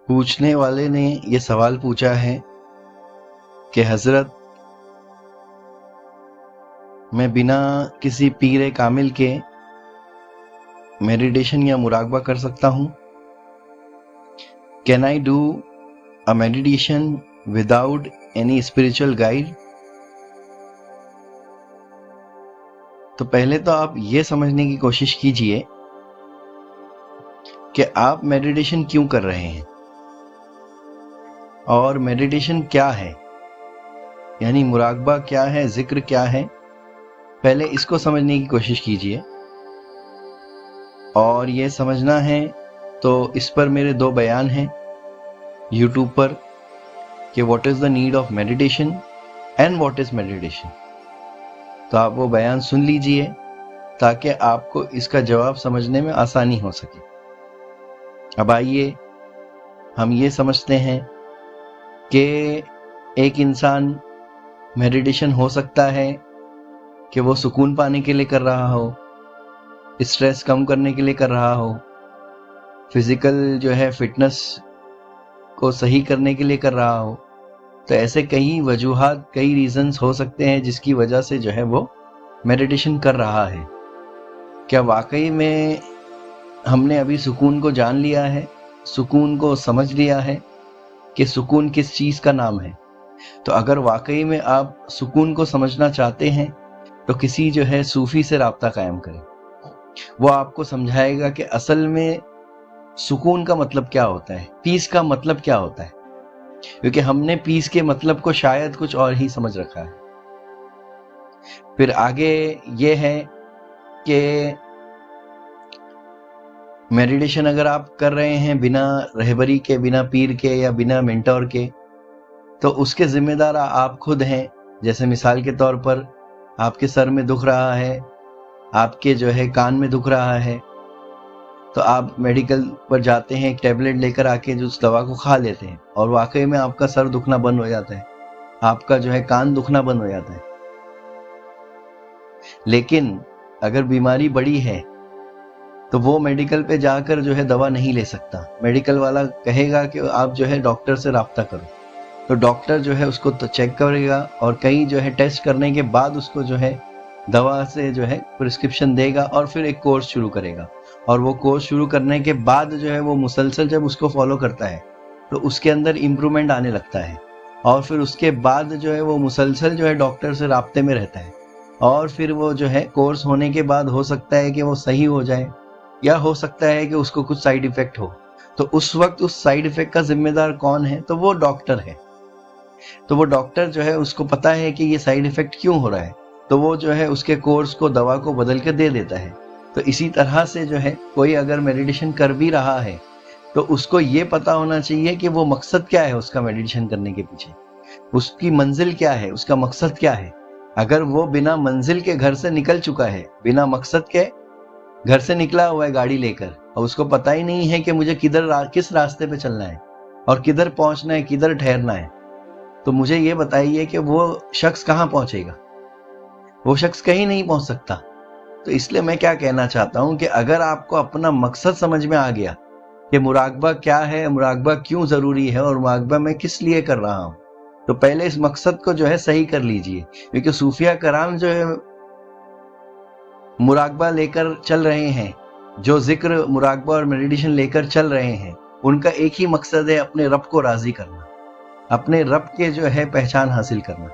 پوچھنے والے نے یہ سوال پوچھا ہے کہ حضرت، میں بنا کسی پیر کامل کے میڈیٹیشن یا مراقبہ کر سکتا ہوں؟ Can I do a meditation without any spiritual guide? تو پہلے تو آپ یہ سمجھنے کی کوشش کیجئے کہ آپ میڈیٹیشن کیوں کر رہے ہیں اور میڈیٹیشن کیا ہے، یعنی مراقبہ کیا ہے، ذکر کیا ہے. پہلے اس کو سمجھنے کی کوشش کیجئے، اور یہ سمجھنا ہے تو اس پر میرے 2 بیان ہیں یوٹیوب پر کہ what is the need of meditation and what is meditation. تو آپ وہ بیان سن لیجئے تاکہ آپ کو اس کا جواب سمجھنے میں آسانی ہو سکے. اب آئیے ہم یہ سمجھتے ہیں کہ ایک انسان میڈیٹیشن ہو سکتا ہے کہ وہ سکون پانے کے لیے کر رہا ہو، اسٹریس کم کرنے کے لیے کر رہا ہو، فزیکل جو ہے فٹنس کو صحیح کرنے کے لیے کر رہا ہو. تو ایسے کئی وجوہات، کئی ریزنز ہو سکتے ہیں جس کی وجہ سے جو ہے وہ میڈیٹیشن کر رہا ہے. کیا واقعی میں ہم نے ابھی سکون کو جان لیا ہے، سکون کو سمجھ لیا ہے کہ سکون کس چیز کا نام ہے؟ تو اگر واقعی میں آپ سکون کو سمجھنا چاہتے ہیں تو کسی جو ہے صوفی سے رابطہ قائم کریں. وہ آپ کو سمجھائے گا کہ اصل میں سکون کا مطلب کیا ہوتا ہے، پیس کا مطلب کیا ہوتا ہے، کیونکہ ہم نے پیس کے مطلب کو شاید کچھ اور ہی سمجھ رکھا ہے. پھر آگے یہ ہے کہ میڈیٹیشن اگر آپ کر رہے ہیں بنا رہبری کے، بنا پیر کے یا بنا مینٹور کے، تو اس کے ذمہ دار آپ خود ہیں. جیسے مثال کے طور پر آپ کے سر میں دکھ رہا ہے، آپ کے جو ہے کان میں دکھ رہا ہے، تو آپ میڈیکل پر جاتے ہیں، ایک ٹیبلٹ لے کر آ کے جو اس دوا کو کھا لیتے ہیں، اور واقعی میں آپ کا سر دکھنا بند ہو جاتا ہے، آپ کا جو ہے کان دکھنا بند ہو جاتا ہے. لیکن اگر بیماری بڑی ہے تو وہ میڈیکل پہ جا کر جو ہے دوا نہیں لے سکتا. میڈیکل والا کہے گا کہ آپ جو ہے ڈاکٹر سے رابطہ کرو، تو ڈاکٹر جو ہے اس کو تو چیک کرے گا اور کئی جو ہے ٹیسٹ کرنے کے بعد اس کو جو ہے دوا سے جو ہے پرسکرپشن دے گا، اور پھر ایک کورس شروع کرے گا. اور وہ کورس شروع کرنے کے بعد جو ہے وہ مسلسل جب اس کو فالو کرتا ہے تو اس کے اندر امپرومنٹ آنے لگتا ہے، اور پھر اس کے بعد جو ہے وہ مسلسل جو ہے ڈاکٹر سے رابطے میں رہتا ہے، اور پھر وہ جو ہے کورس ہونے کے بعد ہو سکتا ہے کہ وہ صحیح ہو جائے، یا ہو سکتا ہے کہ اس کو کچھ سائیڈ ایفیکٹ ہو. تو اس وقت اس سائیڈ ایفیکٹ کا ذمہ دار کون ہے؟ تو وہ ڈاکٹر ہے. تو وہ ڈاکٹر جو ہے اس کو پتا ہے کہ یہ سائیڈ ایفیکٹ کیوں ہو رہا ہے، تو وہ جو ہے اس کے کورس کو، دوا کو بدل کے دے دیتا ہے. تو اسی طرح سے جو ہے کوئی اگر میڈیٹیشن کر بھی رہا ہے تو اس کو یہ پتا ہونا چاہیے کہ وہ مقصد کیا ہے اس کا میڈیٹیشن کرنے کے پیچھے، اس کی منزل کیا ہے، اس کا مقصد کیا ہے. اگر وہ بنا منزل کے گھر سے نکل چکا ہے، بنا مقصد کے گھر سے نکلا ہوا ہے گاڑی لے کر، اور اس کو پتا ہی نہیں ہے کہ مجھے کس راستے پہ چلنا ہے اور کدھر پہنچنا ہے، کدھر ٹھہرنا ہے، تو مجھے یہ بتائیے کہ وہ شخص کہاں پہنچے گا؟ وہ شخص کہیں نہیں پہنچ سکتا. تو اس لیے میں کیا کہنا چاہتا ہوں کہ اگر آپ کو اپنا مقصد سمجھ میں آ گیا کہ مراقبہ کیا ہے، مراقبہ کیوں ضروری ہے، اور مراقبہ میں کس لیے کر رہا ہوں، تو پہلے اس مقصد کو جو ہے صحیح کر لیجئے. کیونکہ صوفیہ کرام جو ہے مراقبہ لے کر چل رہے ہیں، جو ذکر، مراقبہ اور میڈیٹیشن لے کر چل رہے ہیں، ان کا ایک ہی مقصد ہے، اپنے رب کو راضی کرنا، اپنے رب کے جو ہے پہچان حاصل کرنا.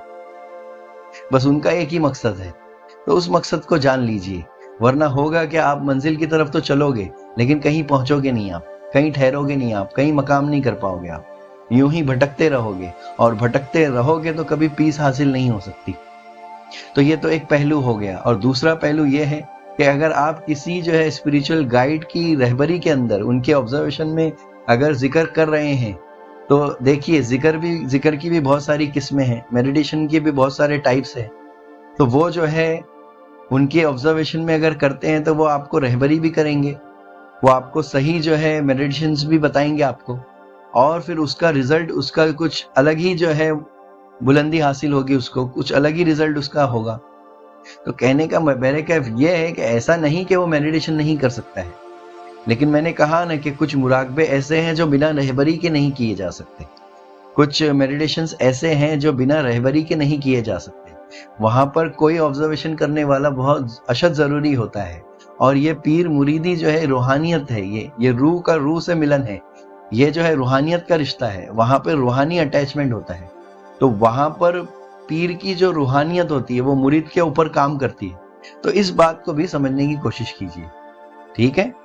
بس ان کا ایک ہی مقصد ہے. تو اس مقصد کو جان لیجئے، ورنہ ہوگا کہ آپ منزل کی طرف تو چلو گے لیکن کہیں پہنچو گے نہیں، آپ کہیں ٹھہرو گے نہیں، آپ کہیں مقام نہیں کر پاؤ گے، آپ یوں ہی بھٹکتے رہو گے، اور بھٹکتے رہو گے تو کبھی پیس حاصل نہیں ہو سکتی. تو یہ تو ایک پہلو ہو گیا. اور دوسرا پہلو یہ ہے کہ اگر آپ کسی جو ہے اسپریچول گائیڈ کی رہبری کے اندر، ان کے آبزرویشن میں اگر ذکر کر رہے ہیں، تو دیکھیے ذکر کی بھی بہت ساری قسمیں ہیں، میڈیٹیشن کے بھی بہت سارے ٹائپس ہیں. تو وہ جو ہے ان کے آبزرویشن میں اگر کرتے ہیں تو وہ آپ کو رہبری بھی کریں گے، وہ آپ کو صحیح جو ہے میڈیٹیشنز بھی بتائیں گے آپ کو، اور پھر اس کا رزلٹ، اس کا کچھ الگ ہی جو ہے بلندی حاصل ہوگی، اس کو کچھ الگ ہی رزلٹ اس کا ہوگا. تو کہنے کا میرے کیف یہ ہے کہ ایسا نہیں کہ وہ میڈیٹیشن نہیں کر سکتا ہے، لیکن میں نے کہا نا کہ کچھ مراقبے ایسے ہیں جو بنا رہبری کے نہیں کیے جا سکتے، کچھ میڈیٹیشنز ایسے ہیں جو بنا رہبری کے نہیں کیے جا سکتے، وہاں پر کوئی آبزرویشن کرنے والا بہت اشد ضروری ہوتا ہے۔ اور یہ پیر مریدی جو ہے روحانیت ہے، یہ روح کا روح سے ملن ہے، یہ جو ہے روحانیت کا رشتہ ہے، وہاں پہ روحانی اٹیچمنٹ ہوتا ہے، تو وہاں پر پیر کی جو روحانیت ہوتی ہے وہ مرید کے اوپر کام کرتی ہے۔ تو اس بات کو بھی سمجھنے کی کوشش کیجیے، ٹھیک ہے؟